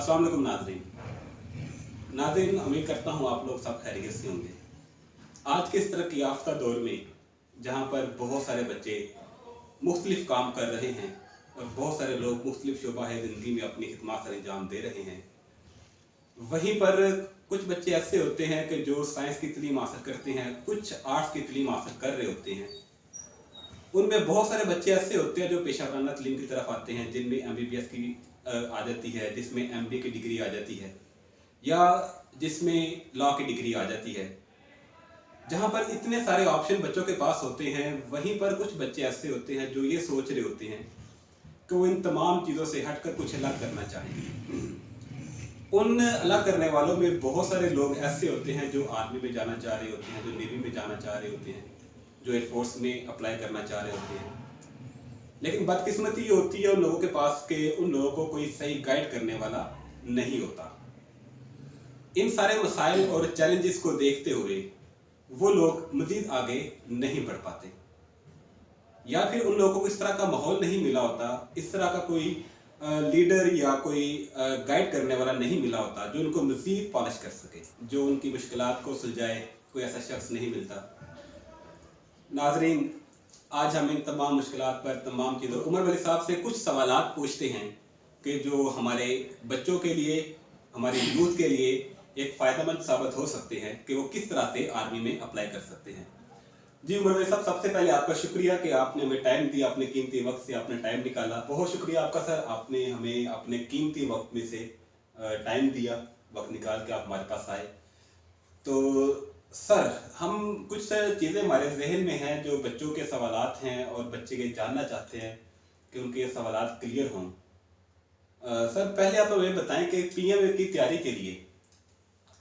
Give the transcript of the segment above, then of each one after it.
अस्सलाम वालेकुम नाज़रीन, उम्मीद करता हूँ आप लोग सब खैरियत से होंगे। आज के इस तरक्की याफ्ता दौर में जहाँ पर बहुत सारे बच्चे मुख्तलिफ काम कर रहे हैं और बहुत सारे लोग मुख्तलिफ शोबा ज़िंदगी में अपनी खिदमत सर अंजाम दे रहे हैं, वहीं पर कुछ बच्चे ऐसे होते हैं कि जो साइंस की तलीम हासिल करते हैं, कुछ आर्ट्स की तलीम हासिल कर रहे होते हैं। उनमें बहुत सारे बच्चे ऐसे होते हैं जो पेशा वराना तलीम की तरफ आते हैं, जिनमें MBBS की आ जाती है, जिसमें MBA की डिग्री आ जाती है या जिसमें लॉ की डिग्री आ जाती है। जहाँ पर इतने सारे ऑप्शन बच्चों के पास होते हैं, वहीं पर कुछ बच्चे ऐसे होते हैं जो ये सोच रहे होते हैं कि वो इन तमाम चीज़ों से हटकर कुछ अलग करना चाहेंगे। उन अलग करने वालों में बहुत सारे लोग ऐसे होते हैं जो आर्मी में जाना चाह रहे होते हैं, जो नेवी में जाना चाह रहे होते हैं, जो एयरफोर्स में अप्लाई करना चाह रहे होते हैं। लेकिन बदकिस्मती ये होती है उन लोगों के पास के उन लोगों को कोई सही गाइड करने वाला नहीं होता। इन सारे मसाइल और चैलेंजेस को देखते हुए वो लोग मज़ीद आगे नहीं बढ़ पाते, या फिर उन लोगों को इस तरह का माहौल नहीं मिला होता, इस तरह का कोई लीडर या कोई गाइड करने वाला नहीं मिला होता जो उनको मज़ीद पॉलिश कर सके, जो उनकी मुश्किलात को सुलझाए। कोई ऐसा शख्स नहीं मिलता। नाजरीन, आज हम इन तमाम मुश्किलात पर, तमाम चीज़ों, उमर वली साहब से कुछ सवालात पूछते हैं कि जो हमारे बच्चों के लिए, हमारे यूथ के लिए एक फ़ायदेमंद साबित हो सकते हैं कि वो किस तरह से आर्मी में अप्लाई कर सकते हैं। जी उमर वली साहब, सबसे पहले आपका शुक्रिया कि आपने हमें टाइम दिया, अपने कीमती वक्त से आपने टाइम निकाला। बहुत शुक्रिया आपका सर, आपने हमें अपने कीमती वक्त में से टाइम दिया, वक्त निकाल के आप हमारे पास आए। तो सर, हम कुछ चीज़ें हमारे जहन में हैं जो बच्चों के सवालात हैं और बच्चे ये जानना चाहते हैं कि उनके सवालात क्लियर हों। सर, पहले आप हमें बताएं कि PMA की तैयारी के लिए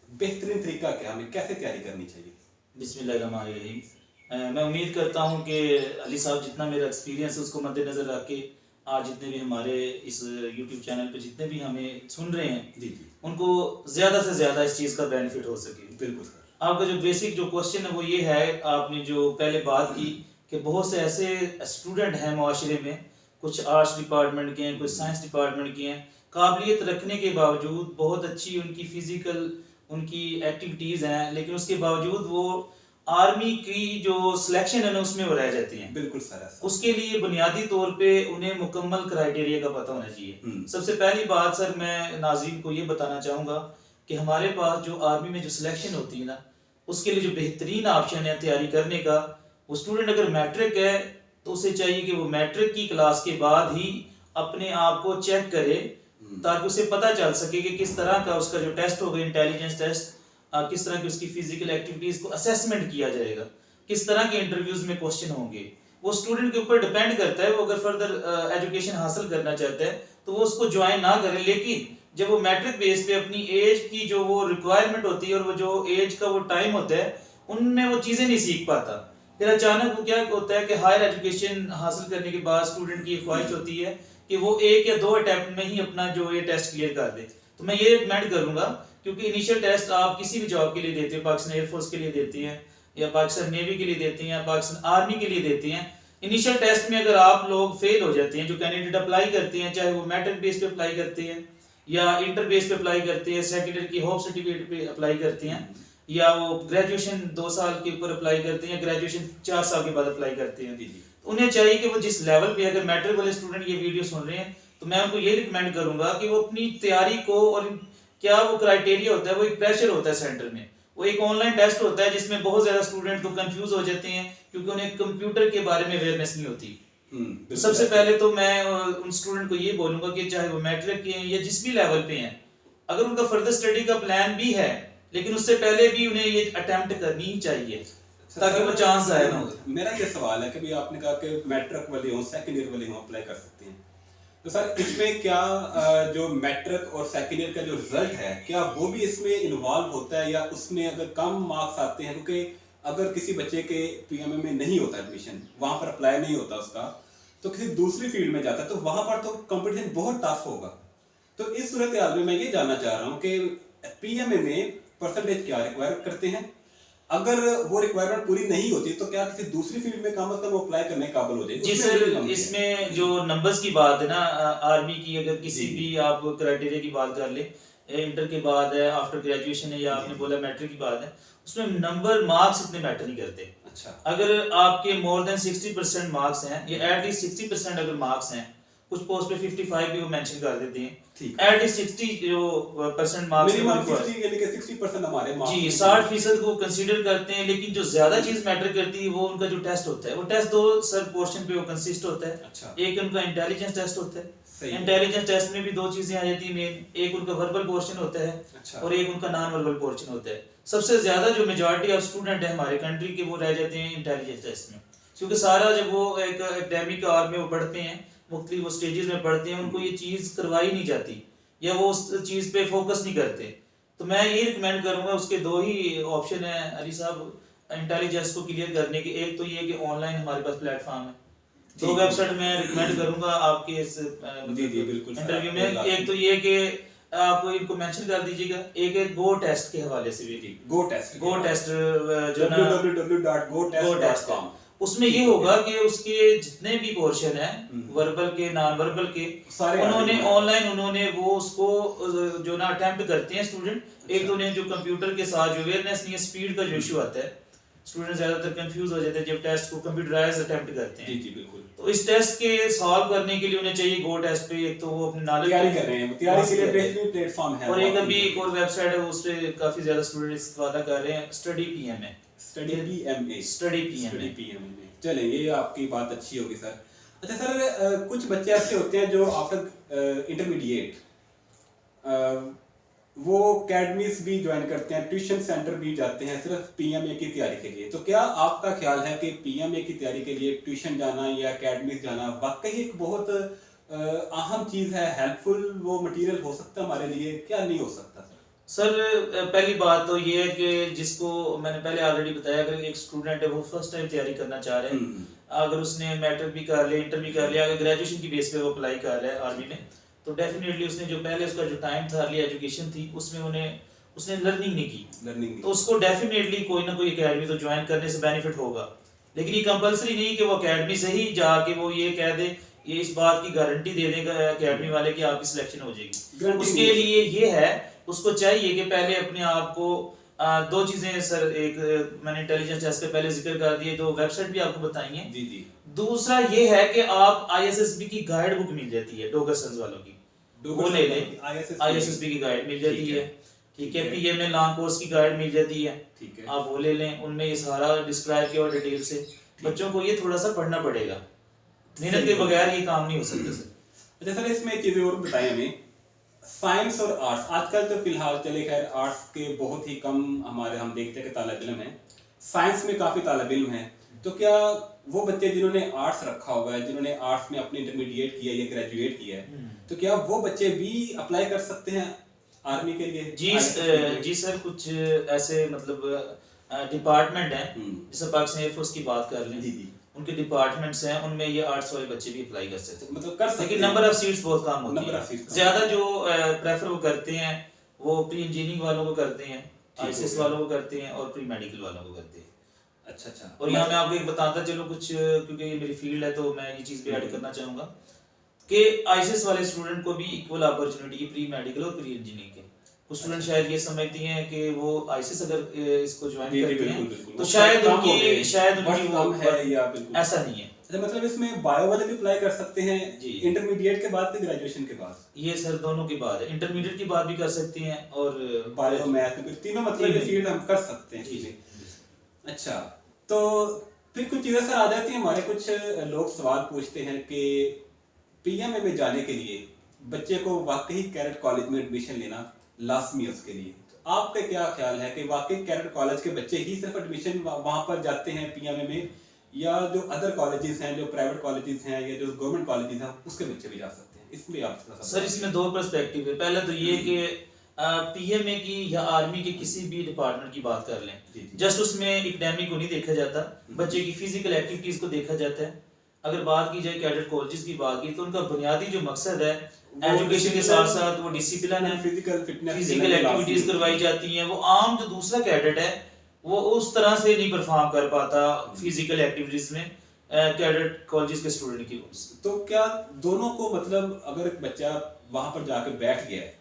बेहतरीन तरीका क्या, हमें कैसे तैयारी करनी चाहिए? बिस्मिल्लाहिर्रहमानिर्रहीम। मैं उम्मीद करता हूं कि अली साहब जितना मेरा एक्सपीरियंस है उसको मद्देनज़र रख के आज जितने भी हमारे इस YouTube चैनल पे जितने भी हमें सुन रहे हैं जी, उनको ज़्यादा से ज़्यादा इस चीज़ का बेनिफिट हो सके। बिल्कुल सर। आपका जो बेसिक जो क्वेश्चन है वो ये है, आपने जो पहले बात की कि बहुत से ऐसे स्टूडेंट हैं माशरे में, कुछ आर्ट्स डिपार्टमेंट के हैं, कुछ साइंस डिपार्टमेंट के हैं, काबिलियत रखने के बावजूद बहुत अच्छी उनकी फ़िज़िकल उनकी एक्टिविटीज़ हैं, लेकिन उसके बावजूद वो आर्मी की जो सिलेक्शन है ना उसमें वो रह जाती हैं। बिल्कुल सर। उसके लिए बुनियादी तौर पे उन्हें मुकम्मल क्राइटेरिया का पता होना चाहिए। सबसे पहली बात सर, मैं नाज़रीन को ये बताना चाहूँगा कि हमारे पास जो आर्मी में जो सिलेक्शन होती है ना, उसके लिए जो बेहतरीन ऑप्शन है तैयारी करने का, वो स्टूडेंट अगर मैट्रिक है तो उसे चाहिए कि वो मैट्रिक की क्लास के बाद ही अपने आप को चेक करे, ताकि उसे पता चल सके कि किस तरह का उसका जो टेस्ट होगा, इंटेलिजेंस टेस्ट, किस तरह की उसकी फिजिकल एक्टिविटीज़ को असेसमेंट किया जाएगा, किस तरह के इंटरव्यूज़ में क्वेश्चन होंगे। वो स्टूडेंट के ऊपर डिपेंड करता है, वो अगर फर्दर एजुकेशन हासिल करना चाहता है तो वो उसको ज्वाइन ना करे, लेकिन जब वो मैट्रिक बेस पे अपनी एज की जो वो रिक्वायरमेंट होती है और वो जो एज का वो टाइम होता है, उनमें वो चीज़ें नहीं सीख पाता। फिर अचानक वो क्या होता है कि हायर एजुकेशन हासिल करने के बाद स्टूडेंट की ख्वाहिश होती है कि वो 1 या 2 अटैम्प्ट में ही अपना जो ये टेस्ट क्लियर कर दे। तो मैं ये रिकमेंड करूँगा, क्योंकि इनिशियल टेस्ट आप किसी भी जॉब के लिए देते हैं, पाकिस्तान एयरफोर्स के लिए देते हैं या पाकिस्तान नेवी के लिए देते हैं या पाकिस्तान आर्मी के लिए देते हैं। इनिशियल टेस्ट में अगर आप लोग फेल हो जाते हैं, जो कैंडिडेट अप्लाई करते हैं, चाहे वो मैट्रिक बेस पे अप्लाई करते हैं या इंटर बेस पे अप्लाई करते हैं, सेकेंडरी की होप सर्टिफिकेट पे अप्लाई करते हैं, या वो ग्रेजुएशन 2 साल के ऊपर अप्लाई करते हैं, ग्रेजुएशन 4 साल के बाद अप्लाई करते हैं, तो उन्हें चाहिए कि वो जिस लेवल पे, अगर मैट्रिक वाले स्टूडेंट ये वीडियो सुन रहे हैं तो मैं उनको ये रिकमेंड करूंगा कि वो अपनी तैयारी को, और क्या वो क्राइटेरिया होता है, वो एक प्रेशर होता है सेंटर में, वो एक ऑनलाइन टेस्ट होता है जिसमें बहुत ज्यादा स्टूडेंट तो कंफ्यूज हो जाते हैं क्योंकि उन्हें कंप्यूटर के बारे में अवेयरनेस नहीं होती। तो सबसे पहले तो मैं उन स्टूडेंट को ये बोलूंगा कि चाहे वो मैट्रिक के हैं या जिस भी लेवल पे हैं, अगर उनका फर्दर स्टडी का प्लान भी है, लेकिन उससे पहले भी उन्हें ये अटेम्प्ट करनी ही चाहिए ताकि वो चांस जाया ना हो। मेरा ये सवाल है कि भी आपने कहा कि मैट्रिक वाले हों, सेकेंड ईयर वाले हों, अप्लाई कर सकते हैं, तो सर इसमें क्या जो मैट्रिक और सेकेंड ईयर का जो रिजल्ट है, क्या वो भी इसमें इन्वॉल्व होता है, या उसमें अगर कम मार्क्स आते हैं, क्योंकि अगर किसी बच्चे के PMA में नहीं होता एडमिशन, वहाँ पर अप्लाई नहीं होता उसका, तो किसी दूसरी फील्ड में जाता है, तो वहाँ पर तो कंपटीशन बहुत टफ होगा। तो इस सूरत हाल में मैं ये जानना चाह रहा हूँ कि PMA में परसेंटेज क्या रिक्वायर करते हैं, अगर वो रिक्वायरमेंट पूरी नहीं होती तो क्या किसी दूसरी फील्ड में कम से कम अप्लाई करने के काबिल हो जाए? जी सर, इसमें जो नंबर्स की बात है ना, आर्मी की अगर किसी भी आप क्राइटेरिया की बात कर ले, इंटर के बाद है, आफ्टर ग्रेजुएशन है, या आपने बोला मैट्रिक की बात है, उसमें नंबर मार्क्स इतने मैटर नहीं करते। अच्छा, अगर आपके मोर देन 60% मार्क्स हैं या एटलीस्ट 60% अगर मार्क्स हैं, कुछ पोस्ट पे 55 भी वो मेंशन कर देते हैं, ठीक एटलीस्ट 60 जो परसेंट मार्क्स मिनिमम 60 यानी कि 60% हमारे मार्क्स जी 60% को कंसीडर करते हैं। लेकिन जो ज्यादा चीज मैटर करती है वो उनका जो टेस्ट होता है, वो टेस्ट दो सर पोर्शन पे वो कंसिस्ट होता है। अच्छा, एक उनका इंटेलिजेंस टेस्ट होता सही है, इंटेलिजेंस टेस्ट में भी दो चीजें आ जाती है मेन, एक उनका वर्बल पोर्शन होता है अच्छा, और एक उनका नॉन वर्बल पोर्शन होता है। सबसे ज्यादा जो मेजॉरिटी ऑफ स्टूडेंट है हमारे कंट्री के वो रह जाते हैं इंटेलिजेंस टेस्ट में, क्योंकि सारा जब वो एक एकेडमिक आवर में वो पढ़ते हैं, मुख्तलिफ वो स्टेजेस में पढ़ते हैं, उनको ये चीज करवाई नहीं जाती या वो उस चीज पे फोकस नहीं करते। तो मैं ये रिकमेंड करूंगा, उसके दो ही ऑप्शन है अली साहब इंटेलिजेंस को क्लियर करने के। एक तो ये कि ऑनलाइन हमारे पास प्लेटफॉर्म है, दो वेबसाइट मैं रिकमेंड करूंगा आपके इस इंटरव्यू में। एक तो ये कि आप इनको मेंशन कर दीजिएगा, एक है गो टेस्ट के हवाले से भी, गो टेस्ट जो ना www.gotest.com, उसमें ये होगा कि उसके जितने भी पोर्शन है वर्बल के नॉन वर्बल के सारे उन्होंने ऑनलाइन उन्होंने वो उसको जो ना अटेम्प्ट करते हैं स्टूडेंट। एक तो उन्हें जो कंप्यूटर के साथ जो अवेयरनेस नहीं है, स्पीड का जो इशू आता है, स्टूडेंट ज्यादातर कंफ्यूज हो जाते हैं जब टेस्ट को कंप्यूटराइज अटेम्प्ट करते हैं। जी बिल्कुल। तो इस टेस्ट के सॉल्व करने के लिए उन्हें चाहिए गो टेस्ट पे, एक तो वो अपनी नॉलेज तैयारी कर रहे हैं, तैयारी के लिए बेहतरीन प्लेटफॉर्म है। और एक अभी एक और वेबसाइट है उस पे काफी ज्यादा स्टूडेंट इस्तेमाल कर रहे हैं, स्टडी पीएमए। चलें, ये आपकी बात अच्छी होगी सर। अच्छा सर, कुछ बच्चे ऐसे होते हैं जो आफ्टर इंटरमीडिएट वो अकेडमीज भी ज्वाइन करते हैं, ट्यूशन सेंटर भी जाते हैं सिर्फ पीएमए की तैयारी के लिए। तो क्या आपका ख्याल है कि पीएमए की तैयारी के लिए ट्यूशन जाना या अकेडमीज जाना वाकई एक बहुत अहम चीज़ है, हेल्पफुल वो मटेरियल हो सकता है हमारे लिए, क्या नहीं हो सकता सर? पहली बात तो ये है कि जिसको मैंने पहले ऑलरेडी बताया, अगर एक स्टूडेंट है वो फर्स्ट टाइम तैयारी करना चाह रहे हैं, अगर उसने मैट्रिक भी कर लिया, इंटर भी कर लिया, अगर ग्रेजुएशन की बेस पे वो अप्लाई कर रहा है आर्मी में, तो डेफिनेटली उसने जो पहले उसका जो टाइम था, अर्ली एजुकेशन थी, उसमें उसने लर्निंग नहीं की, तो उसको डेफिनेटली कोई ना कोई एकेडमी तो ज्वाइन करने से बेनिफिट होगा। लेकिन ये कंपलसरी नहीं कि वो एकेडमी से ही जाके वो ये कह दे, ये इस बात की गारंटी दे देगा एकेडमी वाले कि आपकी सिलेक्शन हो जाएगी। उसके लिए ये है, उसको चाहिए कि पहले अपने आप को दो चीजें सर, एक मैंने इंटेलिजेंस टेस्ट के पहले जिक्र कर दिए, दो वेबसाइट भी आपको बताई हैं। जी जी। दूसरा ये है कि आप आईएसएसबी की गाइड बुक मिल जाती है, डोगरसंस वालों की, वो ले लें। आईएसएसबी की गाइड मिल जाती है, ठीक है। पीएमए लॉन्ग कोर्स की गाइड मिल जाती है, ठीक है, आप वो ले लें। उनमें ये सारा डिस्क्राइब किया और डिटेल से, बच्चों को ये थोड़ा सा पढ़ना पड़ेगा, मेहनत के बगैर ये काम नहीं हो सकता सर। अच्छा सर, इसमें चीजें और बताएं हमें। साइंस और आर्ट्स आजकल तो फिलहाल चले, खैर आर्ट्स के बहुत ही कम हमारे हम देखते हैं कि तालिब इल्म है, साइंस में काफ़ी तालिब इल्म है। तो क्या वो बच्चे जिन्होंने आर्ट्स रखा हुआ है, जिन्होंने आर्ट्स में अपने इंटरमीडिएट किया या ग्रेजुएट किया है, तो क्या वो बच्चे भी अप्लाई कर सकते हैं आर्मी के लिए? जी सर, कुछ ऐसे मतलब डिपार्टमेंट हैं, जैसे पाकिस्तान एयरफोर्स की बात कर लें, उनके डिपार्टमेंट्स हैं, उनमें ये आर्ट्स वाले बच्चे भी अप्लाई कर सकते हैं, मतलब कर सकते हैं, लेकिन नंबर ऑफ सीट्स बहुत कम होती है। ज्यादा जो प्रेफर वो करते हैं वो प्री इंजीनियरिंग वालों को करते हैं, आईसीएस वालों को करते हैं और प्री मेडिकल वालों को करते हैं। अच्छा। और यहाँ मैं आपको एक बताता चलो कुछ, क्योंकि ये मेरी फील्ड है तो मैं ये चीज़ भी ऐड करना चाहूँगा कि आईसीएस वाले स्टूडेंट को भी इक्वल अपॉर्चुनिटी है, प्री मेडिकल और प्री इंजीनियरिंग के। कुछ स्टूडेंट शायद ये समझती हैं कि वो आईसीएस अगर इसको ज्वाइन करते हैं तो शायद उनकी कम है, या बिल्कुल ऐसा नहीं है। अच्छा, मतलब इसमें बायो वाले भी अप्लाई कर सकते हैं इंटरमीडिएट के बाद, ग्रेजुएशन के बाद? ये सर दोनों के बाद है, इंटरमीडिएट की बात भी कर सकते हैं और बायो मैथ तीनों, मतलब ये फील्ड हम कर सकते हैं चीजें। अच्छा, तो फिर कुछ चीजें सर आ जाती हैं हमारे, कुछ लोग सवाल पूछते हैं कि पीएमए में जाने के लिए बच्चे को वाकई कैरेट कॉलेज में एडमिशन लेना लाजमी है उसके लिए। तो आपका क्या ख्याल है कि वाकई कैरेट कॉलेज के बच्चे ही सिर्फ एडमिशन वहां पर जाते हैं पीएमए में, या जो अदर कॉलेजेस हैं, जो प्राइवेट कॉलेजेस हैं या जो गवर्नमेंट कॉलेजेस हैं, उसके बच्चे भी जा सकते हैं? इसमें आप सर, इसमें दो पर्सपेक्टिव है। पहला तो ये कि पीएमए की या आर्मी के किसी भी डिपार्टमेंट की बात कर लें, जस्ट उसमें एकेडमिक को नहीं देखा जाता, बच्चे की फिजिकल एक्टिविटीज को देखा जाता है। अगर बात की जाए कैडेट कॉलेजेस की बात की, तो उनका बुनियादी जो मकसद है एजुकेशन के साथ साथ वो डिसिप्लिन है, फिजिकल एक्टिविटीज करवाई जाती हैं। वो आम जो दूसरा कैडेट है वो उस तरह से नहीं परफॉर्म कर पाता फिजिकल एक्टिविटीज में कैडेट कॉलेजेस के स्टूडेंट की। तो क्या दोनों को मतलब अगर एक बच्चा वहां पर जाकर बैठ गया है,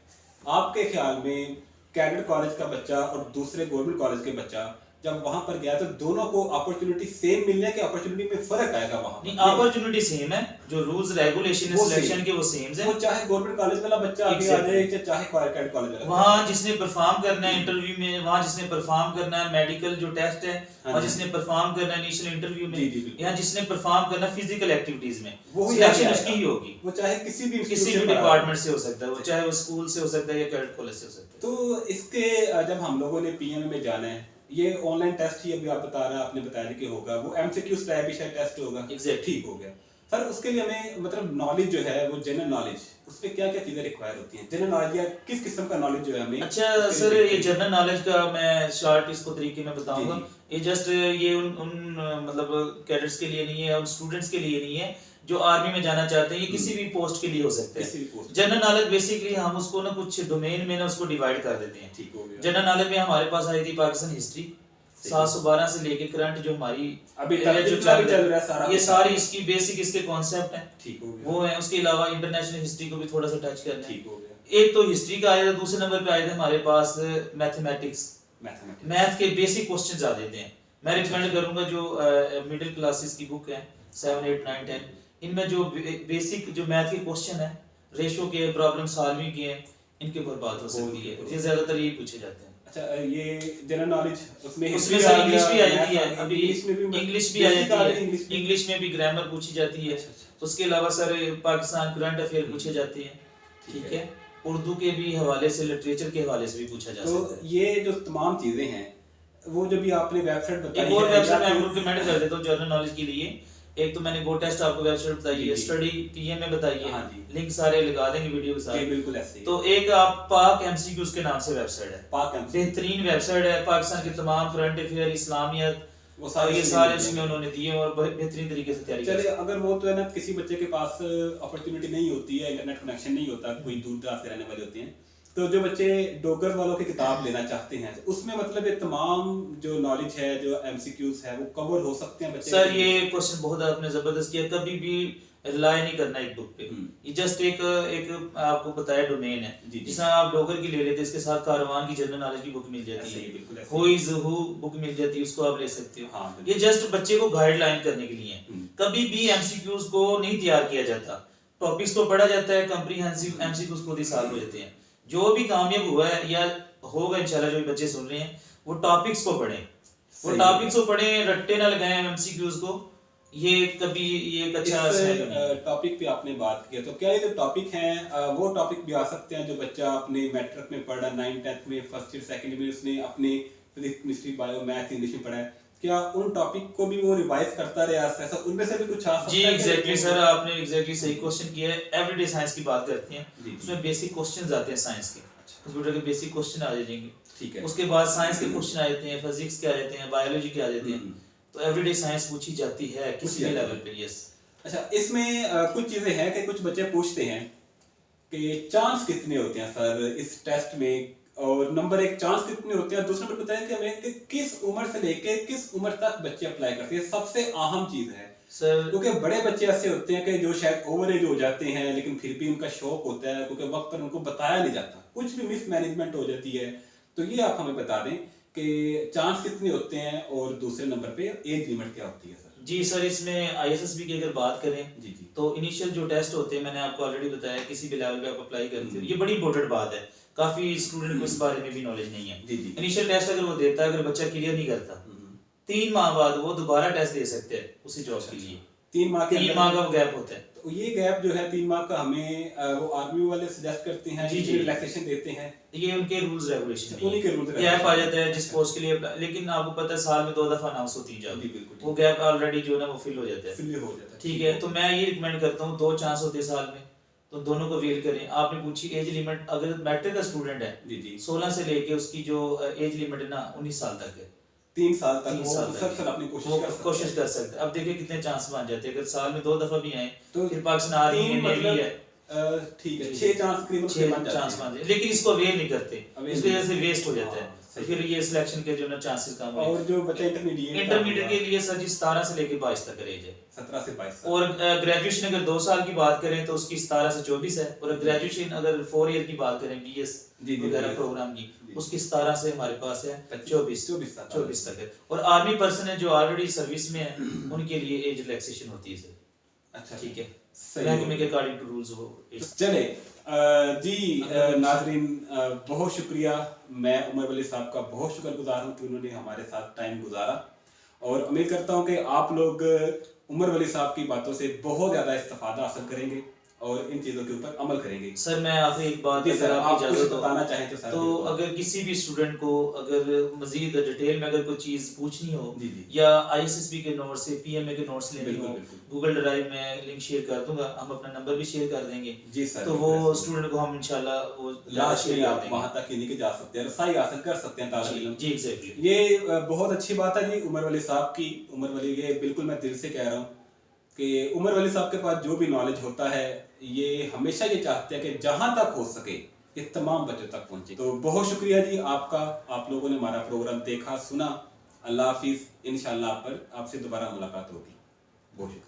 आपके ख्याल में कैडेट कॉलेज का बच्चा और दूसरे गवर्नमेंट कॉलेज के बच्चा जब वहां पर गया तो दोनों को अपॉर्चुनिटी सेम मिलने के अपॉर्चुनिटी में फर्क आएगा? वहां नहीं, अपॉर्चुनिटी सेम है, जो रूल्स रेगुलेशन है सिलेक्शन के वो सेम है। वो चाहे गवर्नमेंट कॉलेज वाला बच्चा आगे आ जाए चाहे कैडेट कॉलेज वाला, वहां जिसने परफॉर्म करना है इंटरव्यू में, वहां जिसने परफॉर्म करना है मेडिकल जो टेस्ट है, वहां जिसने परफॉर्म करना है इनिशियल इंटरव्यू में, या जिसने परफॉर्म करना फिजिकल एक्टिविटीज में, सिलेक्शन उसकी ही होगी। वो चाहे किसी भी डिपार्टमेंट से हो सकता है, वो चाहे वो स्कूल से हो सकता है या कैडेट कॉलेज से हो सकता है। तो इसके जब हम लोगों ने पीएम में जाना है, ये ऑनलाइन टेस्ट ही अभी आप बता रहे हैं, आपने बताया कि होगा वो एमसीक्यू टाइप ही शायद टेस्ट होगा। एग्जैक्ट ठीक हो गया सर। उसके लिए हमें मतलब नॉलेज जो है वो जनरल नॉलेज, उस पे क्या क्या चीजें रिक्वायर होती हैं? जनरल नॉलेज या किस किस्म का नॉलेज जो है हमें? अच्छा सर, ये जनरल नॉलेज का मैं शॉर्ट इसको तरीके में बताऊंगा। ये जस्ट ये उन मतलब कैडेट्स के लिए नहीं है, उन स्टूडेंट्स के लिए नहीं है जो आर्मी में जाना चाहते हैं, ये किसी भी पोस्ट के लिए हो सकता है। जनरल नॉलेज बेसिकली हम उसको ना कुछ डोमेन में ना उसको डिवाइड कर देते हैं। ठीक हो गया। जनरल नॉलेज में हमारे पास आई थी पाकिस्तान हिस्ट्री 712 से लेके करंट जो हमारी अभी तक जो चल रहा है सारा, ये सारी इसकी बेसिक इसके कॉन्सेप्ट हैं। ठीक हो गया। वो है, उसके अलावा इंटरनेशनल हिस्ट्री को भी थोड़ा सा टच करना है। ठीक हो गया। एक तो हिस्ट्री का आया था, दूसरे नंबर पे आए थे हमारे पास मैथमेटिक्स, मैथ के बेसिक क्वेश्चंस आ जाते हैं। मैं रिकमेंड करूंगा जो मिडिल क्लासेस की बुक है 7, 8, 9, 10, इनमें जो बेसिक जो मैथ के क्वेश्चन है, रेशो के, प्रॉब्लम सॉल्विंग के हैं, इनके ऊपर बात हो सकती है। ये ज्यादातर यही पूछे जाते हैं। अच्छा, ये जनरल नॉलेज उसमें इंग्लिश भी आ जाती है, अभी इंग्लिश भी आ जाती है, इंग्लिश में भी ग्रामर पूछी जाती है। उसके अलावा सर पाकिस्तान करंट अफेयर पूछे जाते हैं। ठीक है, उर्दू के भी हवाले से, लिटरेचर के हवाले से भी पूछा जा सकता है। तो ये जो तमाम चीजें हैं वो जो भी आपने वेबसाइट बताई है, एक और वेबसाइट मैं आपको रिकमेंड कर देता हूं जनरल नॉलेज के लिए। एक तो मैंने गो टेस्ट आपको वेबसाइट बताई है, स्टडी पीएम में बताई है, लिंक सारे लगा देंगे वीडियो के साथ। बिल्कुल ऐसे ही। तो एक आप पाक एमसीक्यूज के नाम से वेबसाइट है, पाक एमसीक्यू बेहतरीन वेबसाइट है। पाकिस्तान के तमाम करंट अफेयर, इस्लामियत, वो सारे उसमें उन्होंने दिए और बेहतरीन तरीके से तैयारी चलिए, अगर वो तो है ना किसी बच्चे के पास अपॉर्चुनिटी नहीं होती है, इंटरनेट कनेक्शन नहीं होता, कोई दूर दराज से रहने वाले होते हैं, तो जो बच्चे डोगर वालों की किताब लेना चाहते हैं, तो उसमें मतलब ये तमाम जो नॉलेज है, जो एमसीक्यूज है, वो कवर हो सकते हैं बच्चे? सर ये क्वेश्चन बहुत आपने जबरदस्त किया। कभी भी रिलाई नहीं करना एक बुक पे। ये जस्ट एक आपको बताया डोमेन है। जिस आप डोगर की ले लेते, इसके साथ कारवान की जनरल नॉलेज की बुक मिल जाती है, हु इज हु बुक मिल जाती है, उसको आप ले सकते हो। ये जस्ट बच्चे को गाइडलाइन करने के लिए है। कभी भी एमसीक्यूज को नहीं तैयार किया जाता, टॉपिक्स को पढ़ा जाता है, कॉम्प्रिहेंसिव एमसीक्यूज खुद ही सॉल्व हो जाते हैं। जो भी कामयाब हुआ है या होगा इंशाल्लाह, जो बच्चे सुन रहे हैं वो टॉपिक्स को पढ़ें, वो टॉपिक्स को पढ़ें, रट्टे ना लगाएं एमसीक्यूज को। ये कभी ये एक अच्छा टॉपिक पे आपने बात किया, तो क्या ये जो टॉपिक हैं वो टॉपिक भी आ सकते हैं जो बच्चा अपने मैट्रिक में पढ़ा, 9th 10th में, फर्स्ट ईयर सेकंड में उसने अपने physics, chemistry, bio, math, English में पढ़ा है, क्या उन टॉपिक को भी वो रिवाइज करता रहे ऐसा उनमें से भी कुछ आ सकता है? जी एग्जैक्टली सर, आपने एग्जैक्टली सही क्वेश्चन किया है। एवरीडे साइंस की बात करते हैं, उसमें बेसिक क्वेश्चंस आते हैं साइंस के, कंप्यूटर के बेसिक क्वेश्चन आ जाएंगे। ठीक है, उसके बाद साइंस के क्वेश्चन आ जाते हैं, फिजिक्स के आ जाते हैं, बायोलॉजी के आ जाते हैं। तो एवरीडे साइंस पूछी जाती है किसी भी लेवल पे। यस। अच्छा, इसमें कुछ चीजें हैं कि कुछ बच्चे पूछते हैं कि चांस कितने होते हैं सर इस टेस्ट में, और नंबर एक चांस कितने होते हैं, दूसरा नंबर बताएं कि हमें कि किस उम्र से लेके किस उम्र तक बच्चे अप्लाई करते हैं, सबसे अहम चीज है सर। क्योंकि बड़े बच्चे ऐसे होते हैं कि जो शायद ओवर एज हो जाते हैं, लेकिन फिर भी उनका शौक होता है, क्योंकि वक्त पर उनको बताया नहीं जाता, कुछ भी मिस मैनेजमेंट हो जाती है। तो ये आप हमें बता दें कि चांस कितने होते हैं, और दूसरे नंबर पे एज लिमिट क्या होती है सर? जी सर, इसमें आईएसएसबी की अगर बात करें जी तो इनिशियल जो टेस्ट होते हैं, मैंने आपको ऑलरेडी बताया, किसी भी लेवल पे आप अप्लाई करते हो, ये बड़ी इंपॉर्टेंट बात है। काफी स्टूडेंट को इस बारे में भी नॉलेज नहीं है। इनिशियल टेस्ट अगर वो देता है, अगर बच्चा क्लियर नहीं करता, 3 माह बाद वो दोबारा टेस्ट दे सकते हैं उसी जॉब के लिए। 3 माह का वो गैप होता है। तो ये गैप जो है 3 माह का हमें वो आर्मी वाले सजेस्ट करते हैं, जी रिलैक्सेशन देते हैं, ये उनके रूल्स रेगुलेशन, उन्हीं के रूल्स गैप आ जाता है जिस पोस्ट के लिए। लेकिन आपको पता है साल में 2 दफा अनाउंस होती है जॉब, वो गैप ऑलरेडी जो है ना वो फिल हो जाता है। ठीक है, तो मैं ये रिकमेंड करता हूँ 2 चांस होते हैं साल में, तो दोनों को अवेल करें। आपने पूछी एज लिमिट, अगर मैट्रिक का स्टूडेंट है 16 से लेके उसकी जो एज लिमिट है ना 19 साल तक है, 3 साल तक वो अपनी कोशिश कर सकते हैं। अब देखिए कितने चांस बन जाते हैं, अगर साल में 2 दफा भी आए तो फिर पाकिस्तान आर्मी में नेवी है, ठीक है 6 चांस करीबन 6 चांस बन जाए, लेकिन इसको अवेल नहीं करते, इसकी वजह से वेस्ट हो जाता है। तो फिर ये सिलेक्शन के जो ना चांसेस कम हुए। और जो बच्चा इंटरमीडिएट के लिए सर जी 17 से लेके 22 तक एज है। 17 से 22 और ग्रेजुएशन अगर 2 साल की बात करें तो उसकी 17 से 24 है। और ग्रेजुएशन अगर 4 ईयर की बात करें बीएस वगैरह प्रोग्राम की, उसकी 17 से हमारे पास है 24 तक है। और आर्मी पर्सन है जो ऑलरेडी सर्विस में है उनके लिए एज रिलैक्सेशन होती है सर। अच्छा, ठीक है, महकमे के अकॉर्डिंग टू रूल्स हो। चले जी नाजरीन, बहुत शुक्रिया। मैं उमर वली साहब का बहुत शुक्रगुजार हूँ कि उन्होंने हमारे साथ टाइम गुजारा, और उम्मीद करता हूँ कि आप लोग उमर वली साहब की बातों से बहुत ज़्यादा इस्तेफादा हासिल करेंगे और इन चीज़ों के ऊपर अमल करेंगे। सर मैं आपको एक बात अगर आप इजाजत बताना चाहें तो अगर किसी भी स्टूडेंट को अगर मजीद डिटेल में अगर कोई चीज़ पूछनी हो, जी। या आईएसएसबी के नोट से पीएमए के नोट्स लेनी हो, गूगल ड्राइव में लिंक शेयर कर दूंगा, हम अपना नंबर भी शेयर कर देंगे जी सर। तो वो स्टूडेंट को हम इंशाल्लाह वो लास्ट में आप वहाँ तक ही लेके जा सकते हैं, रसाई हासिल कर सकते हैं तालिब इल्म। जी एग्जैक्टली, ये बहुत अच्छी बात है जी उमर वली साहब की। उमर वली, ये बिल्कुल मैं दिल से कह रहा हूँ कि उमर वली साहब के पास जो भी नॉलेज होता है ये हमेशा ये चाहते हैं कि जहाँ तक हो सके ये तमाम बच्चों तक पहुँचे। तो बहुत शुक्रिया जी आपका, आप लोगों ने हमारा प्रोग्राम देखा सुना। अल्लाह हाफिज़, इंशाल्लाह आपसे दोबारा मुलाकात होगी। बहुत शुक्रिया।